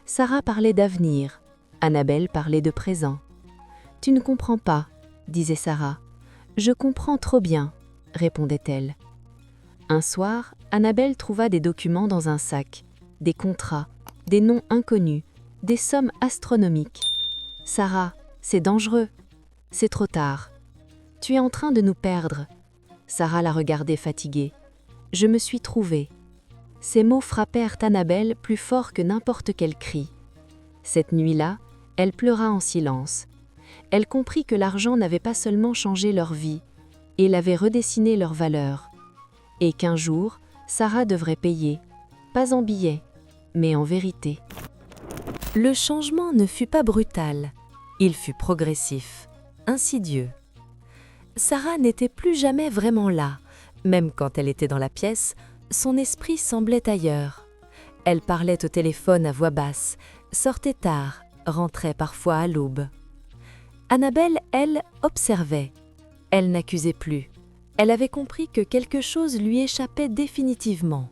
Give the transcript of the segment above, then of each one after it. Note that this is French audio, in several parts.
Sarah parlait d'avenir, Annabelle parlait de présent. « Tu ne comprends pas, » disait Sarah. « Je comprends trop bien, » répondait-elle. Un soir, Annabelle trouva des documents dans un sac, des contrats, des noms inconnus, des sommes astronomiques. « Sarah, c'est dangereux. C'est trop tard. Tu es en train de nous perdre. » Sarah la regardait fatiguée. « Je me suis trouvée. » Ces mots frappèrent Annabelle plus fort que n'importe quel cri. Cette nuit-là, elle pleura en silence. Elle comprit que l'argent n'avait pas seulement changé leur vie, il avait redessiné leurs valeurs. Et qu'un jour, Sarah devrait payer, pas en billets, mais en vérité. Le changement ne fut pas brutal, il fut progressif, insidieux. Sarah n'était plus jamais vraiment là, même quand elle était dans la pièce, son esprit semblait ailleurs. Elle parlait au téléphone à voix basse, sortait tard, rentrait parfois à l'aube. Annabelle, elle, observait. Elle n'accusait plus. Elle avait compris que quelque chose lui échappait définitivement.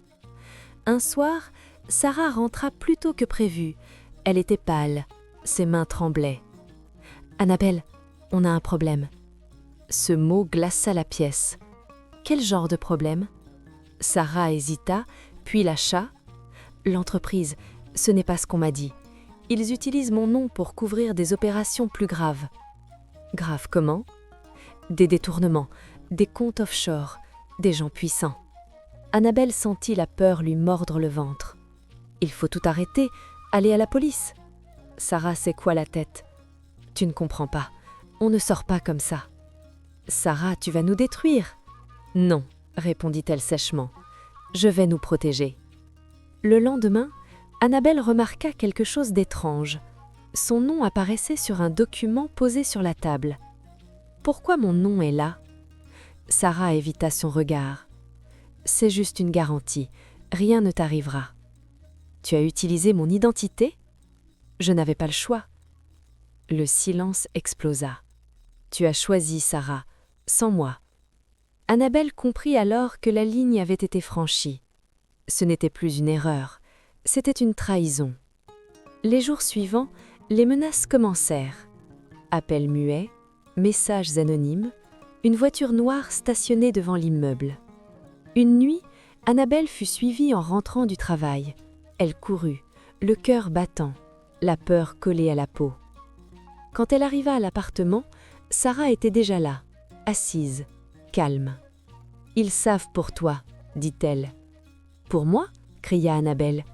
Un soir, Sarah rentra plus tôt que prévu. Elle était pâle, ses mains tremblaient. « Annabelle, on a un problème. » Ce mot glaça la pièce. Quel genre de problème ? Sarah hésita, puis lâcha. « L'entreprise, ce n'est pas ce qu'on m'a dit. Ils utilisent mon nom pour couvrir des opérations plus graves. » « Graves comment ? » Des détournements, des comptes offshore, des gens puissants. Annabelle sentit la peur lui mordre le ventre. « Il faut tout arrêter, aller à la police. » Sarah secoua la tête. « Tu ne comprends pas, on ne sort pas comme ça. »« Sarah, tu vas nous détruire. »« Non, » répondit-elle sèchement. « Je vais nous protéger. » Le lendemain, Annabelle remarqua quelque chose d'étrange. Son nom apparaissait sur un document posé sur la table. « Pourquoi mon nom est là ?» Sarah évita son regard. « C'est juste une garantie, rien ne t'arrivera. »« Tu as utilisé mon identité ? » ?»« Je n'avais pas le choix. » Le silence explosa. « Tu as choisi, Sarah, sans moi. » Annabelle comprit alors que la ligne avait été franchie. Ce n'était plus une erreur, c'était une trahison. Les jours suivants, les menaces commencèrent. Appels muets, messages anonymes, une voiture noire stationnée devant l'immeuble. Une nuit, Annabelle fut suivie en rentrant du travail. Elle courut, le cœur battant, la peur collée à la peau. Quand elle arriva à l'appartement, Sarah était déjà là, assise, calme. « Ils savent pour toi, dit-elle. »« Pour moi ?» cria Annabelle.